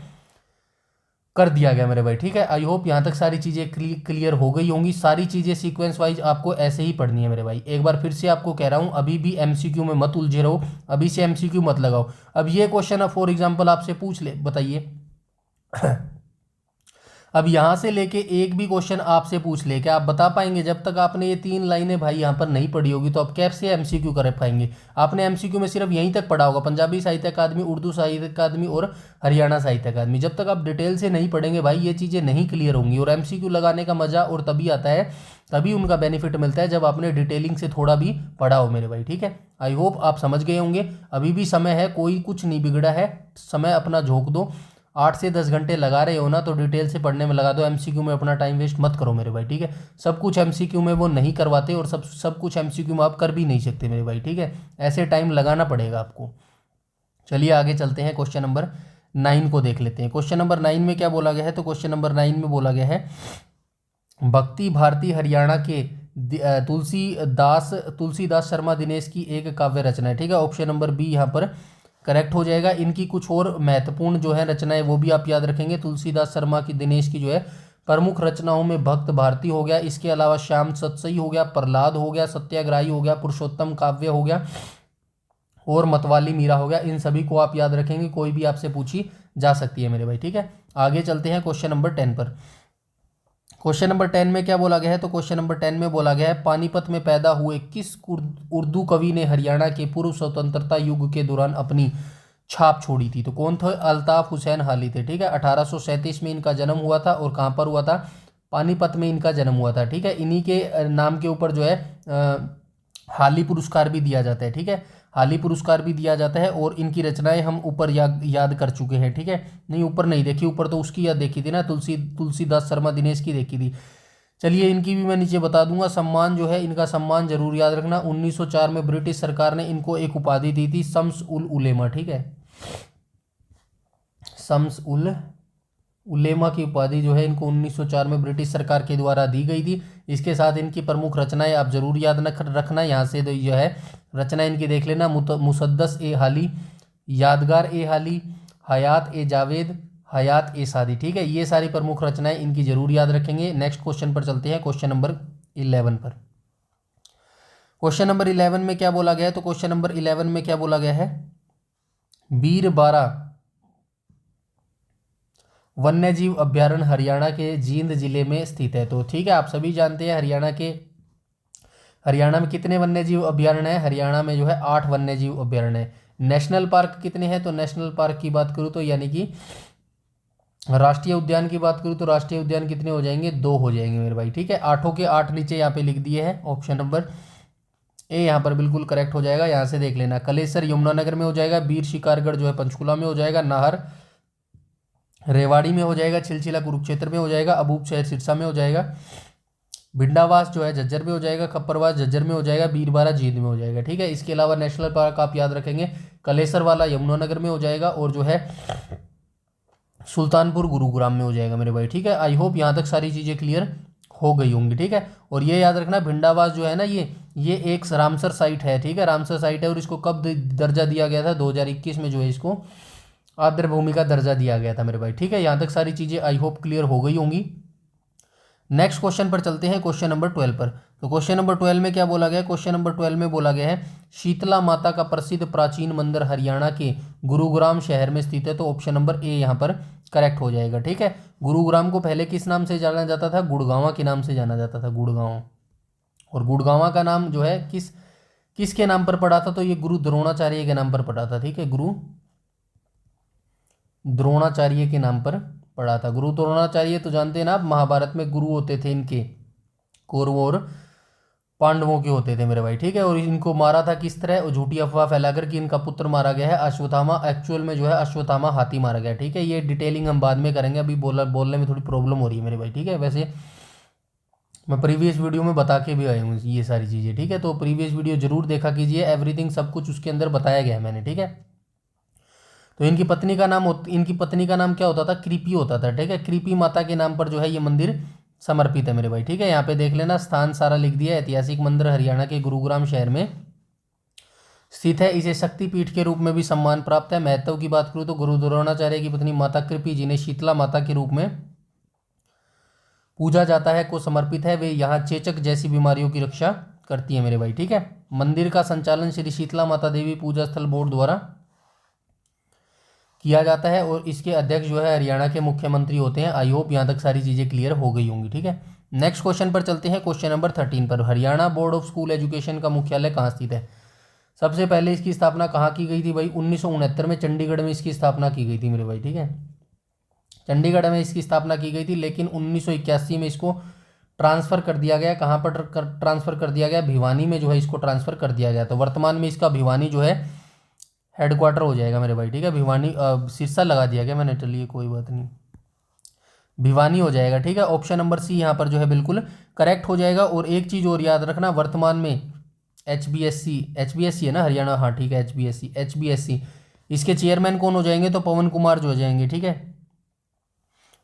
कर दिया गया मेरे भाई, ठीक है। आई होप यहाँ तक सारी चीज़ें क्लियर हो गई होंगी। सारी चीज़ें सीक्वेंस वाइज आपको ऐसे ही पढ़नी है मेरे भाई। एक बार फिर से आपको कह रहा हूँ, अभी भी एमसीक्यू में मत उलझे रहो, अभी से एमसीक्यू मत लगाओ। अब ये क्वेश्चन फॉर एग्जाम्पल आपसे पूछ ले, बताइए अब यहाँ से लेके एक भी क्वेश्चन आपसे पूछ ले, क्या आप बता पाएंगे? जब तक आपने ये 3 लाइनें भाई यहाँ पर नहीं पढ़ी होगी तो आप कैसे एमसीक्यू कर पाएंगे? आपने एमसीक्यू में सिर्फ यहीं तक पढ़ा होगा, पंजाबी साहित्य अकादमी, उर्दू साहित्य अकादमी और हरियाणा साहित्य अकादमी। जब तक आप डिटेल से नहीं पढ़ेंगे भाई ये चीज़ें नहीं क्लियर होंगी। और एमसीक्यू लगाने का मजा और तभी आता है, तभी उनका बेनिफिट मिलता है जब आपने डिटेलिंग से थोड़ा भी पढ़ा हो मेरे भाई, ठीक है। आई होप आप समझ गए होंगे। अभी भी समय है, कोई कुछ नहीं बिगड़ा है, समय अपना झोंक दो। 8 से 10 घंटे लगा रहे हो ना तो डिटेल से पढ़ने में लगा दो, एमसीक्यू में अपना टाइम वेस्ट मत करो मेरे भाई, ठीक है। सब कुछ एमसीक्यू में वो नहीं करवाते और सब कुछ एमसीक्यू में आप कर भी नहीं सकते मेरे भाई, ठीक है। ऐसे टाइम लगाना पड़ेगा आपको। चलिए आगे चलते हैं, क्वेश्चन नंबर 9 को देख लेते हैं। क्वेश्चन नंबर 9 में क्या बोला गया है? तो क्वेश्चन नंबर 9 में बोला गया है भक्ति भारती हरियाणा के तुलसीदास शर्मा दिनेश की एक काव्य रचना है, ठीक है। ऑप्शन नंबर बी यहाँ पर करेक्ट हो जाएगा। इनकी कुछ और महत्वपूर्ण जो है रचनाएं वो भी आप याद रखेंगे। तुलसीदास शर्मा की दिनेश की जो है प्रमुख रचनाओं में भक्त भारती हो गया, इसके अलावा श्याम सतसई हो गया, प्रहलाद हो गया, सत्याग्रही हो गया, पुरुषोत्तम काव्य हो गया और मतवाली मीरा हो गया। इन सभी को आप याद रखेंगे, कोई भी आपसे पूछी जा सकती है मेरे भाई, ठीक है। आगे चलते हैं क्वेश्चन नंबर 10 पर। क्वेश्चन नंबर 10 में क्या बोला गया है? तो क्वेश्चन नंबर 10 में बोला गया है पानीपत में पैदा हुए किस उर्दू कवि ने हरियाणा के पूर्व स्वतंत्रता युग के दौरान अपनी छाप छोड़ी थी? तो कौन थे? अल्ताफ हुसैन हाली थे, ठीक है। 1837 में इनका जन्म हुआ था और कहाँ पर हुआ था? पानीपत में इनका जन्म हुआ था, ठीक है। इन्हीं के नाम के ऊपर जो है हाली पुरस्कार भी दिया जाता है, ठीक है। हाली पुरस्कार भी दिया जाता है और इनकी रचनाएं हम ऊपर याद कर चुके हैं, ठीक है। नहीं ऊपर नहीं देखी, ऊपर तो उसकी याद देखी थी ना, तुलसीदास शर्मा दिनेश की देखी थी। चलिए इनकी भी मैं नीचे बता दूंगा। सम्मान जो है इनका सम्मान जरूर याद रखना। 1904 में ब्रिटिश सरकार ने इनको एक उपाधि दी थी, शम्स उल उलेमा, ठीक है। शम्स उल उलेमा की उपाधि जो है इनको 1904 में ब्रिटिश सरकार के द्वारा दी गई थी। इसके साथ इनकी प्रमुख रचनाएं आप जरूर याद रखना। यहाँ से जो है रचना इनकी देख लेना, मुसद्दस ए हाली, यादगार ए हाली, हयात ए जावेद, हयात ए सादी। ठीक है, ये सारी प्रमुख रचनाएं इनकी जरूर याद रखेंगे। नेक्स्ट क्वेश्चन पर चलते हैं, क्वेश्चन नंबर 11 पर। क्वेश्चन नंबर 11 में क्या बोला गया है? तो क्वेश्चन नंबर 11 में क्या बोला गया है? बीरबारा वन्यजीव अभ्यारण्य हरियाणा के जींद जिले में स्थित है। तो ठीक है, आप सभी जानते हैं हरियाणा में कितने वन्यजीव अभ्यारण्य है? हरियाणा में जो है 8 वन्यजीव अभ्यारण्य है। नेशनल पार्क कितने हैं? तो नेशनल पार्क की बात करूँ तो यानी कि राष्ट्रीय उद्यान की बात करूँ तो राष्ट्रीय उद्यान कितने हो जाएंगे? 2 हो जाएंगे मेरे भाई। ठीक है, 8 के 8 नीचे यहाँ पे लिख दिए हैं। ऑप्शन नंबर ए यहाँ पर बिल्कुल करेक्ट हो जाएगा। यहाँ से देख लेना, कलेसर यमुनानगर में हो जाएगा, बीर शिकारगढ़ जो है पंचकुला में हो जाएगा, नाहर रेवाड़ी में हो जाएगा, छिलचिला कुरुक्षेत्र में हो जाएगा, अबूब शहर सिरसा में हो जाएगा, भिंडावास जो है झज्जर में हो जाएगा, खप्परवास झज्जर में हो जाएगा, बीरबारा जींद में हो जाएगा। ठीक है, इसके अलावा नेशनल पार्क आप याद रखेंगे, कलेसर वाला यमुनानगर में हो जाएगा और जो है सुल्तानपुर गुरुग्राम में हो जाएगा मेरे भाई। ठीक है, आई होप यहाँ तक सारी चीज़ें क्लियर हो गई होंगी। ठीक है, और ये याद रखना, भिंडावास जो है ना, ये एक रामसर साइट है। ठीक है, रामसर साइट है और इसको कब दर्जा दिया गया था? 2021 में जो है इसको आर्द्र भूमि का दर्जा दिया गया था मेरे भाई। ठीक है, यहाँ तक सारी चीज़ें आई होप क्लियर हो गई होंगी। नेक्स्ट क्वेश्चन पर चलते हैं, क्वेश्चन नंबर 12 पर। तो क्वेश्चन नंबर 12 में क्या बोला गया है? क्वेश्चन नंबर 12 में बोला गया है, शीतला माता का प्रसिद्ध प्राचीन मंदिर हरियाणा के गुरुग्राम शहर में स्थित है। तो ऑप्शन नंबर ए यहाँ पर करेक्ट हो जाएगा। ठीक है, गुरुग्राम को पहले किस नाम से जाना जाता था? गुड़गांवा के नाम से जाना जाता था, गुड़गांव। और गुड़गांवा का नाम जो है किसके नाम पर पड़ा था? तो ये गुरु द्रोणाचार्य के नाम पर पड़ा था। ठीक है, गुरु द्रोणाचार्य के नाम पर पड़ा था। गुरु द्रोणाचार्य तो जानते हैं ना आप, महाभारत में गुरु होते थे इनके, कौरवों और पांडवों के होते थे मेरे भाई। ठीक है, और इनको मारा था किस तरह? झूठी अफवाह फैलाकर कि इनका पुत्र मारा गया है अश्वत्थामा। एक्चुअल में जो है अश्वत्थामा हाथी मारा गया। ठीक है, ये डिटेलिंग हम बाद में करेंगे, अभी बोलने में थोड़ी प्रॉब्लम हो रही है मेरे भाई। ठीक है, वैसे मैं प्रीवियस वीडियो में बता के भी आया हूँ ये सारी चीज़ें। ठीक है, तो प्रीवियस वीडियो जरूर देखा कीजिए, एवरीथिंग सब कुछ उसके अंदर बताया गया है मैंने। ठीक है, तो इनकी पत्नी का नाम क्या होता था? कृपी होता था। ठीक है, कृपी माता के नाम पर जो है ये मंदिर समर्पित है मेरे भाई। ठीक है, यहाँ पे देख लेना, स्थान सारा लिख दिया। ऐतिहासिक मंदिर हरियाणा के गुरुग्राम शहर में स्थित है। इसे शक्तिपीठ के रूप में भी सम्मान प्राप्त है। महत्व की बात करूँ तो गुरु द्रोणाचार्य की पत्नी माता कृपी जिन्हें शीतला माता के रूप में पूजा जाता है को समर्पित है। वे यहाँ चेचक जैसी बीमारियों की रक्षा करती है मेरे भाई। ठीक है, मंदिर का संचालन श्री शीतला माता देवी पूजा स्थल बोर्ड द्वारा किया जाता है और इसके अध्यक्ष जो है हरियाणा के मुख्यमंत्री होते हैं। आई होप यहाँ तक सारी चीज़ें क्लियर हो गई होंगी। ठीक है, नेक्स्ट क्वेश्चन पर चलते हैं, क्वेश्चन नंबर 13 पर। Haryana board of school education का मुख्यालय कहाँ स्थित है? सबसे पहले इसकी स्थापना कहाँ की गई थी भाई? 1969 में चंडीगढ़ में इसकी स्थापना की गई थी मेरे भाई। ठीक है, चंडीगढ़ में इसकी स्थापना की गई थी, लेकिन 1981 में इसको ट्रांसफ़र कर दिया गया। कहाँ पर ट्रांसफ़र कर दिया गया? भिवानी में जो है इसको ट्रांसफ़र कर दिया गया। तो वर्तमान में इसका भिवानी जो है हेडक्वार्टर हो जाएगा मेरे भाई। ठीक है, भिवानी सिरसा लगा दिया गया मैंने, चलिए कोई बात नहीं, भिवानी हो जाएगा। ठीक है, ऑप्शन नंबर सी यहाँ पर जो है बिल्कुल करेक्ट हो जाएगा। और एक चीज़ और याद रखना, वर्तमान में एचबीएससी है ना हरियाणा, हाँ ठीक है, एचबीएससी इसके चेयरमैन कौन हो जाएंगे? तो पवन कुमार जो हो जाएंगे। ठीक है,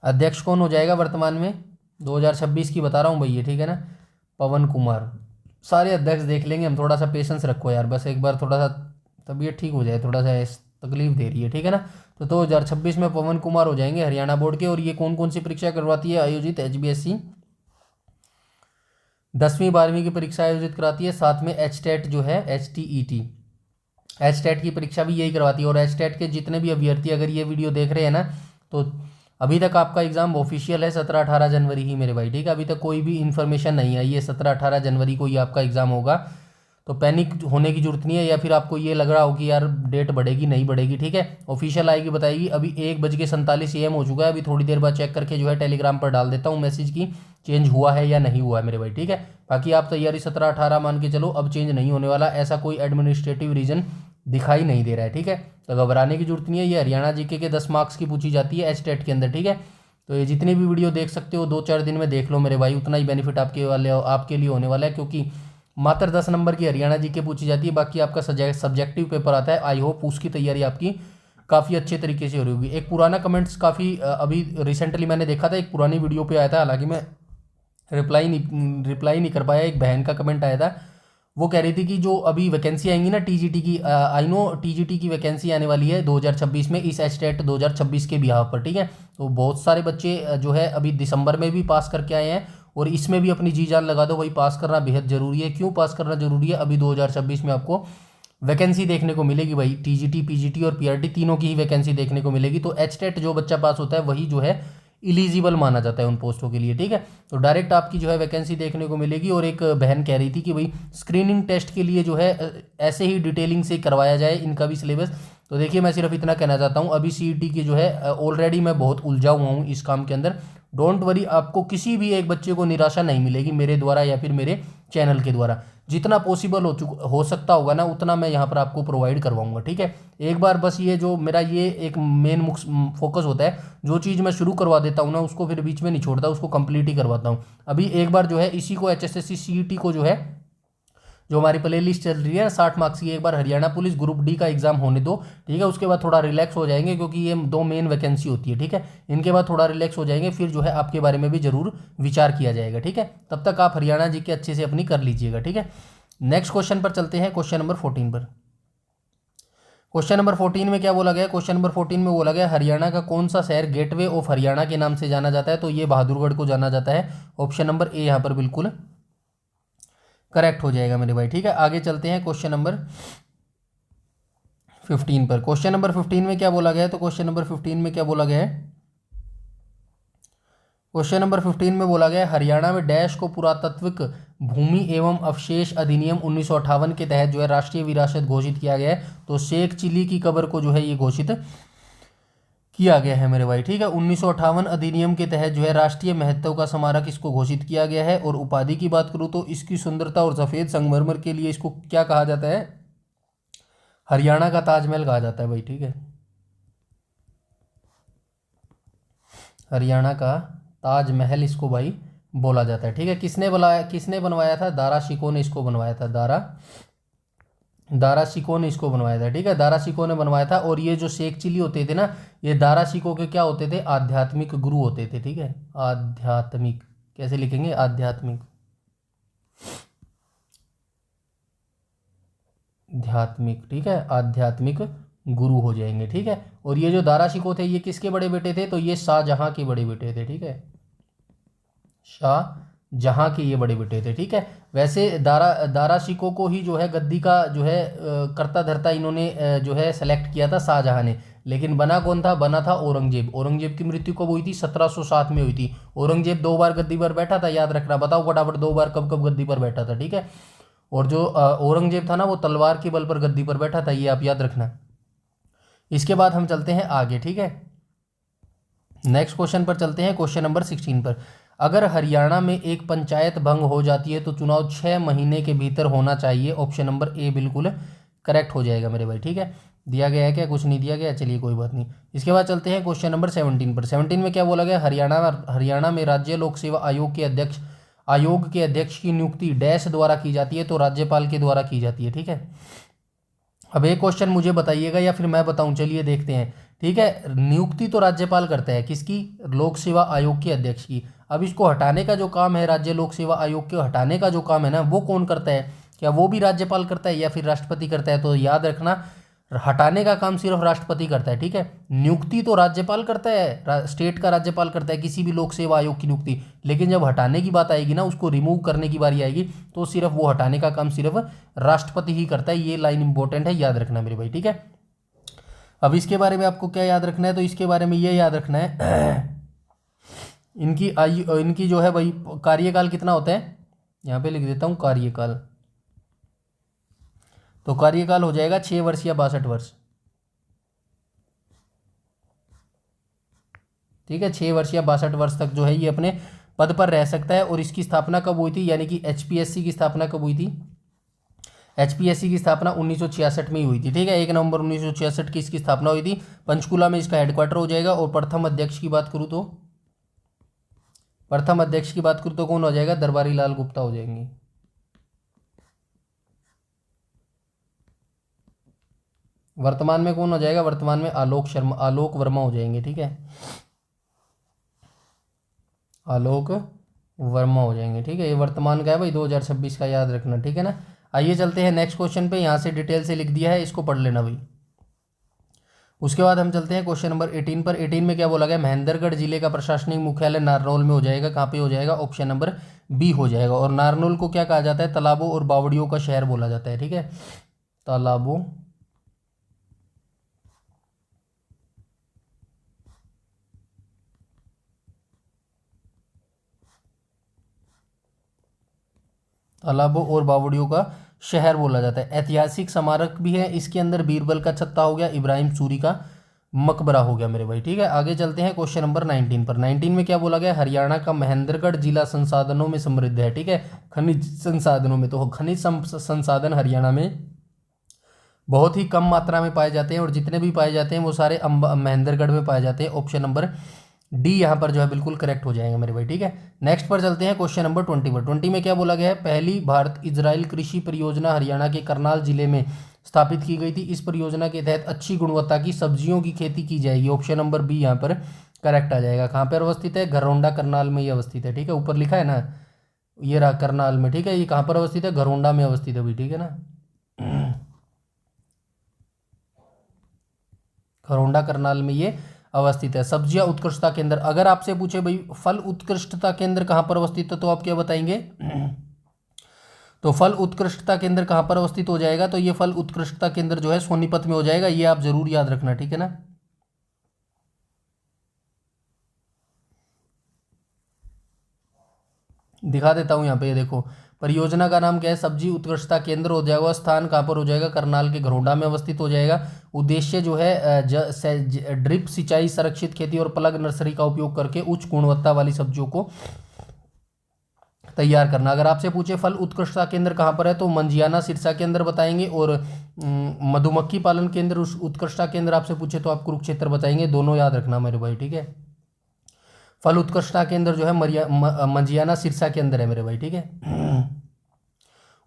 अध्यक्ष कौन हो जाएगा वर्तमान में? 2026 की बता रहा हूँ भैया। ठीक है ना, पवन कुमार। सारे अध्यक्ष देख लेंगे हम, थोड़ा सा पेशेंस रखो यार, बस एक बार थोड़ा सा तबीयत ठीक हो जाए, थोड़ा सा तकलीफ दे रही है। ठीक है ना, तो 2026 में पवन कुमार हो जाएंगे हरियाणा बोर्ड के। और ये कौन कौन सी परीक्षा करवाती है आयोजित? एचबीएससी 10वीं 12वीं की परीक्षा आयोजित कराती है। साथ में एचटेट जो है एचटेट की परीक्षा भी यही करवाती है। और एचटेट के जितने भी अभ्यर्थी अगर ये वीडियो देख रहे हैं ना, तो अभी तक आपका एग्जाम ऑफिशियल है 17-18 जनवरी ही मेरे भाई। ठीक है, अभी तक कोई भी इन्फॉर्मेशन नहीं आई है, 17-18 जनवरी को ही आपका एग्जाम होगा। तो पैनिक होने की जरूरत नहीं है, या फिर आपको ये लग रहा हो कि यार डेट बढ़ेगी नहीं बढ़ेगी। ठीक है, ऑफिशियल आएगी बताएगी। अभी 1:47 AM हो चुका है, अभी थोड़ी देर बाद चेक करके जो है टेलीग्राम पर डाल देता हूँ मैसेज की चेंज हुआ है या नहीं हुआ है मेरे भाई। ठीक है, बाकी आप तैयारी 17-18 मान के चलो, अब चेंज नहीं होने वाला, ऐसा कोई एडमिनिस्ट्रेटिव रीजन दिखाई नहीं दे रहा है। ठीक है, तो घबराने की जरूरत नहीं है। ये हरियाणा जीके के 10 मार्क्स की पूछी जाती है एचटेट के अंदर। ठीक है, तो ये जितनी भी वीडियो देख सकते हो 2-4 दिन में देख लो मेरे भाई, उतना ही बेनिफिट आपके लिए होने वाला है, क्योंकि मात्र 10 नंबर की हरियाणा जीके पूछी जाती है, बाकी आपका सब्जेक्टिव पेपर आता है। आई होप उसकी तैयारी आपकी काफ़ी अच्छे तरीके से हो रही होगी। एक पुराना कमेंट्स काफ़ी अभी रिसेंटली मैंने देखा था, एक पुरानी वीडियो पे आया था, हालांकि मैं रिप्लाई नहीं कर पाया। एक बहन का कमेंट आया था, वो कह रही थी कि जो अभी वैकेंसी आएंगी ना टीजीटी की, आई नो टीजीटी की वैकेंसी आने वाली है 2026 में इस एचटेट 2026 के बिहाफ पर, ठीक है। तो बहुत सारे बच्चे जो है अभी दिसंबर में भी पास करके आए हैं और इसमें भी अपनी जी जान लगा दो भाई, पास करना बेहद जरूरी है। क्यों पास करना जरूरी है? अभी 2026 में आपको वैकेंसी देखने को मिलेगी भाई, टीजीटी पीजीटी और पीआरटी तीनों की ही वैकेंसी देखने को मिलेगी। तो एचटेट जो बच्चा पास होता है वही जो है इलिजिबल माना जाता है उन पोस्टों के लिए, ठीक है। तो डायरेक्ट आपकी जो है वैकेंसी देखने को मिलेगी। और एक बहन कह रही थी कि भाई स्क्रीनिंग टेस्ट के लिए जो है ऐसे ही डिटेलिंग से करवाया जाए इनका भी सिलेबस। तो देखिए मैं सिर्फ इतना कहना चाहता हूँ, अभी सीईटी की जो है ऑलरेडी मैं बहुत उलझा हुआ हूँ इस काम के अंदर। डोंट वरी, आपको किसी भी एक बच्चे को निराशा नहीं मिलेगी मेरे द्वारा या फिर मेरे चैनल के द्वारा। जितना पॉसिबल हो सकता होगा ना उतना मैं यहाँ पर आपको प्रोवाइड करवाऊंगा, ठीक है। एक बार बस ये जो मेरा ये एक मेन फोकस होता है, जो चीज़ मैं शुरू करवा देता हूँ ना उसको फिर बीच में नहीं छोड़ता, उसको कंप्लीट ही करवाता हूँ। अभी एक बार जो है इसी को एचएसएससी सीईटी को जो है जो हमारी प्ले लिस्ट चल रही है 60 मार्क्स की, एक बार हरियाणा पुलिस ग्रुप डी का एग्जाम होने दो, ठीक है। उसके बाद थोड़ा रिलैक्स हो जाएंगे क्योंकि ये 2 मेन वैकेंसी होती है, ठीक है। इनके बाद थोड़ा रिलैक्स हो जाएंगे, फिर जो है आपके बारे में भी जरूर विचार किया जाएगा, ठीक है। तब तक आप हरियाणा जी के अच्छे से अपनी कर लीजिएगा, ठीक है। नेक्स्ट क्वेश्चन पर चलते हैं, क्वेश्चन नंबर 14 पर। क्वेश्चन नंबर 14 में क्या बोला गया? क्वेश्चन नंबर 14 में बोला गया हरियाणा का कौन सा शहर गेटवे ऑफ हरियाणा के नाम से जाना जाता है? तो ये बहादुरगढ़ को जाना जाता है। ऑप्शन नंबर ए यहाँ पर बिल्कुल करेक्ट हो जाएगा मेरे भाई, ठीक है। आगे चलते हैं क्वेश्चन नंबर 15 पर। क्वेश्चन नंबर 15 में क्या बोला गया है? तो क्वेश्चन नंबर 15 में क्या बोला गया है? क्वेश्चन नंबर 15 में बोला गया हरियाणा में डैश को पुरातात्विक भूमि एवं अवशेष अधिनियम 1958 के तहत जो है राष्ट्रीय विरासत घोषित किया गया है। तो शेख चिली की कब्र को जो है ये घोषित किया गया है मेरे भाई, ठीक है। 1958 अधिनियम के तहत जो है राष्ट्रीय महत्व का स्मारक इसको घोषित किया गया है। और उपाधि की बात करूँ तो इसकी सुंदरता और सफ़ेद संगमरमर के लिए इसको क्या कहा जाता है? हरियाणा का ताजमहल कहा जाता है भाई, ठीक है। हरियाणा का ताजमहल इसको भाई बोला जाता है, ठीक है। किसने बनवाया था? दारा शिकोह ने इसको बनवाया था। दारा शिकोह ने इसको बनवाया था, ठीक है। दारा शिकोह ने बनवाया था। और ये जो शेख चिली होते थे ना, ये दारा शिकोह के क्या होते थे? आध्यात्मिक गुरु होते थे, ठीक है। आध्यात्मिक कैसे लिखेंगे? आध्यात्मिक ठीक है, आध्यात्मिक गुरु हो जाएंगे, ठीक है। और ये जो दारा शिकोह थे ये किसके बड़े बेटे थे? तो ये शाहजहां के बड़े बेटे थे, ठीक है। शाहजहां के ये बड़े बेटे थे, ठीक है। वैसे दारा शिकोह को ही जो है गद्दी का जो है कर्ता धर्ता इन्होंने जो है सेलेक्ट किया था शाहजहां ने। लेकिन बना कौन था? बना था औरंगजेब। औरंगजेब की मृत्यु कब हुई थी? 1707 में हुई थी। औरंगजेब 2 बार गद्दी पर बैठा था, याद रखना। बताओ फटाफट 2 बार कब कब गद्दी पर बैठा था, ठीक है। और जो औरंगजेब था ना वो तलवार के बल पर गद्दी पर बैठा था, ये आप याद रखना। इसके बाद हम चलते हैं आगे, ठीक है। नेक्स्ट क्वेश्चन पर चलते हैं, क्वेश्चन नंबर 16 पर। अगर हरियाणा में एक पंचायत भंग हो जाती है तो चुनाव 6 महीने के भीतर होना चाहिए। ऑप्शन नंबर ए बिल्कुल करेक्ट हो जाएगा मेरे भाई, ठीक है। दिया गया है क्या? कुछ नहीं दिया गया, चलिए कोई बात नहीं। इसके बाद चलते हैं क्वेश्चन नंबर 17 पर। 17 में क्या बोला गया? हरियाणा में राज्य लोक सेवा आयोग के अध्यक्ष की नियुक्ति डैश द्वारा की जाती है। तो राज्यपाल के द्वारा की जाती है, ठीक है। अब एक क्वेश्चन मुझे बताइएगा या फिर मैं बताऊं? चलिए देखते हैं, ठीक है। नियुक्ति तो राज्यपाल करता है, किसकी? लोक सेवा आयोग के अध्यक्ष की। अब इसको हटाने का जो काम है, राज्य लोक सेवा आयोग के हटाने का जो काम है ना, वो कौन करता है? क्या वो भी राज्यपाल करता है या फिर राष्ट्रपति करता है? तो याद रखना, हटाने का काम सिर्फ राष्ट्रपति करता है, ठीक है। नियुक्ति तो राज्यपाल करता है, स्टेट का राज्यपाल करता है किसी भी लोक सेवा आयोग की नियुक्ति। लेकिन जब हटाने की बात आएगी ना, उसको रिमूव करने की बारी आएगी, तो सिर्फ वो हटाने का काम सिर्फ राष्ट्रपति ही करता है। ये लाइन इंपॉर्टेंट है, याद रखना मेरे भाई, ठीक है। अब इसके बारे में आपको क्या याद रखना है? तो इसके बारे में ये याद रखना है इनकी जो है भाई कार्यकाल कितना होता है? यहाँ पे लिख देता हूँ कार्यकाल। तो कार्यकाल हो जाएगा 6 वर्ष या 62 वर्ष, ठीक है। 6 वर्ष या 62 वर्ष तक जो है ये अपने पद पर रह सकता है। और इसकी स्थापना कब हुई थी? यानी कि एचपीएससी की स्थापना कब हुई थी? एचपीएससी की स्थापना 1966 में ही हुई थी, ठीक है। 1 नवंबर 1966 की इसकी स्थापना हुई थी। पंचकुला में इसका हेडक्वार्टर हो जाएगा। और प्रथम अध्यक्ष की बात करूँ तो कौन हो जाएगा? दरबारी लाल गुप्ता हो जाएंगे। वर्तमान में कौन हो जाएगा? वर्तमान में आलोक वर्मा हो जाएंगे, ठीक है। आलोक वर्मा हो जाएंगे, ठीक है। ये वर्तमान का है भाई, 2026 का, याद रखना, ठीक है ना। आइए चलते हैं नेक्स्ट क्वेश्चन पे, यहाँ से डिटेल से लिख दिया है, इसको पढ़ लेना भाई। उसके बाद हम चलते हैं क्वेश्चन नंबर 18 पर। 18 में क्या बोला गया, महेंद्रगढ़ जिले का प्रशासनिक मुख्यालय नारनौल में हो जाएगा। कहाँ पे हो जाएगा, ऑप्शन नंबर बी हो जाएगा। और नारनौल को क्या कहा जाता है, तालाबों और बावड़ियों का शहर बोला जाता है। ठीक है, तालाबों तालाबों और बावड़ियों का शहर बोला जाता है। ऐतिहासिक स्मारक भी है इसके अंदर, बीरबल का छत्ता हो गया, इब्राहिम सूरी का मकबरा हो गया मेरे भाई। ठीक है, आगे चलते हैं क्वेश्चन नंबर 19 पर। 19 में क्या बोला गया, हरियाणा का महेंद्रगढ़ जिला संसाधनों में समृद्ध है। ठीक है, खनिज संसाधनों में, तो खनिज संसाधन हरियाणा में बहुत ही कम मात्रा में पाए जाते हैं, और जितने भी पाए जाते हैं वो सारे महेंद्रगढ़ में पाए जाते हैं। ऑप्शन नंबर डी यहाँ पर जो है बिल्कुल करेक्ट हो जाएगा मेरे भाई। ठीक है, नेक्स्ट पर चलते हैं क्वेश्चन नंबर 20 पर। 20 में क्या बोला गया है, पहली भारत इजराइल कृषि परियोजना हरियाणा के करनाल जिले में स्थापित की गई थी। इस परियोजना के तहत अच्छी गुणवत्ता की सब्जियों की खेती की जाएगी। ऑप्शन नंबर बी यहाँ पर करेक्ट आ जाएगा। कहाँ पर अवस्थित है, घरौंडा करनाल में ये अवस्थित है। ठीक है, ऊपर लिखा है ना, ये रहा करनाल में। ठीक है, ये कहाँ पर अवस्थित है, घरौंडा में अवस्थित है भाई। ठीक है ना, घरौंडा करनाल में ये अवस्थित है। सब्जियां उत्कृष्टता केंद्र, अगर आपसे पूछे भाई फल उत्कृष्टता केंद्र कहाँ पर अवस्थित है, तो आप क्या बताएंगे, तो फल उत्कृष्टता केंद्र कहाँ पर अवस्थित हो जाएगा, तो ये फल उत्कृष्टता केंद्र जो है सोनीपत में हो जाएगा। ये आप जरूर याद रखना। ठीक है ना, दिखा देता हूँ यहाँ पे, ये देखो परियोजना का नाम क्या है, सब्जी उत्कृष्टता केंद्र हो जाएगा। स्थान कहाँ पर हो जाएगा, करनाल के घरौंडा में अवस्थित हो जाएगा। उद्देश्य जो है ड्रिप सिंचाई, संरक्षित खेती और प्लग नर्सरी का उपयोग करके उच्च गुणवत्ता वाली सब्जियों को तैयार करना। अगर आपसे पूछे फल उत्कृष्टता केंद्र कहाँ पर है, तो मंजियाना सिरसा के अंदर बताएंगे। और मधुमक्खी पालन केंद्र उत्कृष्टता केंद्र आपसे पूछे तो आप कुरुक्षेत्र बताएंगे। दोनों याद रखना मेरे भाई। ठीक है, फल उत्कृष्टता केंद्र जो है मंजियाना सिरसा के अंदर है मेरे भाई। ठीक है,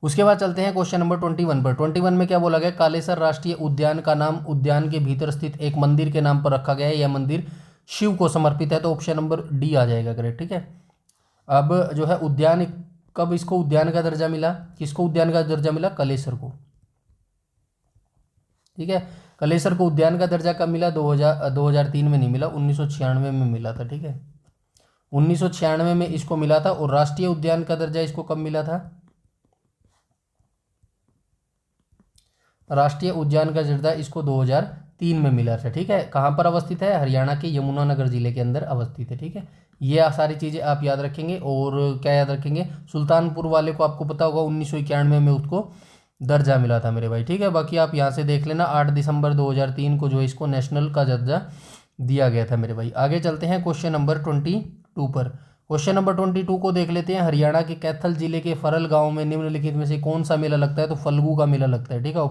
उसके बाद चलते हैं क्वेश्चन नंबर 21 पर। 21 में क्या बोला गया, कालेसर राष्ट्रीय उद्यान का नाम उद्यान के भीतर स्थित एक मंदिर के नाम पर रखा गया है। यह मंदिर शिव को समर्पित है। तो ऑप्शन नंबर डी आ जाएगा करेक्ट। ठीक है, अब जो है उद्यान, कब इसको उद्यान का दर्जा मिला, किसको उद्यान का दर्जा मिला, कलेसर को। ठीक है, कलेसर को उद्यान का दर्जा कब मिला, 2003 में नहीं मिला, 1996 में मिला था। ठीक है, 1996 में इसको मिला था। और राष्ट्रीय उद्यान का दर्जा इसको कब मिला था, राष्ट्रीय उद्यान का दर्जा इसको 2003 में मिला था। ठीक है, कहाँ पर अवस्थित है, हरियाणा के यमुनानगर जिले के अंदर अवस्थित है। ठीक है, ये सारी चीज़ें आप याद रखेंगे। और क्या याद रखेंगे, सुल्तानपुर वाले को आपको पता होगा 1991 में उसको दर्जा मिला था मेरे भाई। ठीक है, बाकी आप यहाँ से देख लेना, 8 दिसंबर 2003 को जो इसको नेशनल का दर्जा दिया गया था मेरे भाई। आगे चलते हैं क्वेश्चन नंबर 22 पर। क्वेश्चन नंबर 22 को देख लेते हैं। हरियाणा के कैथल जिले के फरल गांव में निम्नलिखित में से कौन सा मेला लगता है, तो फल्गू का मेला लगता है। ठीक है,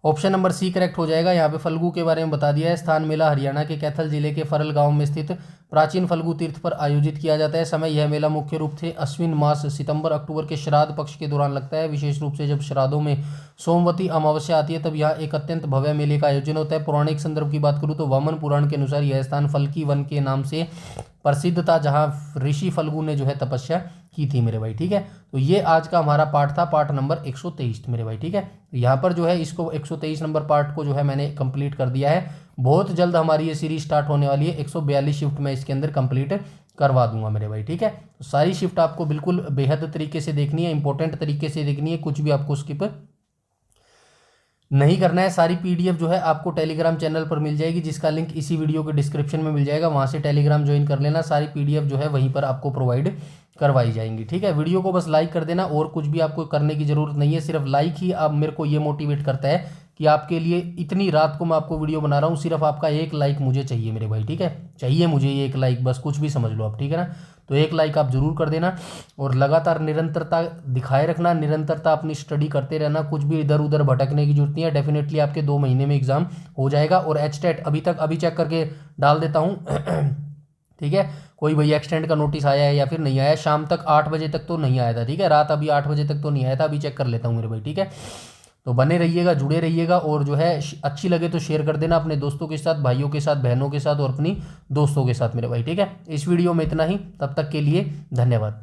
ऑप्शन नंबर सी करेक्ट हो जाएगा। यहाँ पे फल्गू के बारे में बता दिया है। स्थान मेला हरियाणा के कैथल जिले के फरल गांव में स्थित प्राचीन फल्गु तीर्थ पर आयोजित किया जाता है। समय यह मेला मुख्य रूप से अश्विन मास सितंबर अक्टूबर के श्राद्ध पक्ष के दौरान लगता है। विशेष रूप से जब श्राद्धों में सोमवती अमावस्या आती है तब यहाँ एक अत्यंत भव्य मेले का आयोजन होता है। पौराणिक संदर्भ की बात करूँ तो वामन पुराण के अनुसार यह स्थान फल्की वन के नाम से प्रसिद्ध था, जहाँ ऋषि फल्गु ने जो है तपस्या की थी मेरे भाई। ठीक है, तो ये आज का हमारा पार्ट था, पार्ट नंबर 123 मेरे भाई। ठीक है, यहाँ पर जो है इसको 123 नंबर पार्ट को जो है मैंने कंप्लीट कर दिया है। बहुत जल्द हमारी ये सीरीज स्टार्ट होने वाली है। 142 शिफ्ट में इसके अंदर कंप्लीट करवा दूंगा मेरे भाई। ठीक है, तो सारी शिफ्ट आपको बिल्कुल बेहद तरीके से देखनी है, इंपॉर्टेंट तरीके से देखनी है, कुछ भी आपको स्किप नहीं करना है। सारी पीडीएफ जो है आपको टेलीग्राम चैनल पर मिल जाएगी, जिसका लिंक इसी वीडियो के डिस्क्रिप्शन में मिल जाएगा। वहाँ से टेलीग्राम ज्वाइन कर लेना। सारी पीडीएफ जो है वहीं पर आपको प्रोवाइड करवाई जाएंगी। ठीक है, वीडियो को बस लाइक कर देना, और कुछ भी आपको करने की ज़रूरत नहीं है। सिर्फ लाइक ही आप मेरे को ये मोटिवेट करता है कि आपके लिए इतनी रात को मैं आपको वीडियो बना रहा हूँ, सिर्फ आपका एक लाइक मुझे चाहिए मेरे भाई। ठीक है, चाहिए मुझे ये एक लाइक, बस कुछ भी समझ लो आप। ठीक है ना, तो एक लाइक आप जरूर कर देना, और लगातार निरंतरता दिखाए रखना, निरंतरता अपनी स्टडी करते रहना। कुछ भी इधर उधर भटकने की जरूरत नहीं है। डेफिनेटली आपके 2 महीने में एग्जाम हो जाएगा। और एचटेट अभी चेक करके डाल देता हूँ। ठीक है, कोई भैया एक्सटेंड का नोटिस आया है या फिर नहीं आया, शाम तक 8 बजे तक तो नहीं आया था। ठीक है, रात अभी 8 बजे तक तो नहीं आया था, अभी चेक कर लेता हूँ मेरे भाई। ठीक है, तो बने रहिएगा, जुड़े रहिएगा, और जो है अच्छी लगे तो शेयर कर देना अपने दोस्तों के साथ, भाइयों के साथ, बहनों के साथ, और अपनी दोस्तों के साथ मेरे भाई। ठीक है, इस वीडियो में इतना ही, तब तक के लिए धन्यवाद।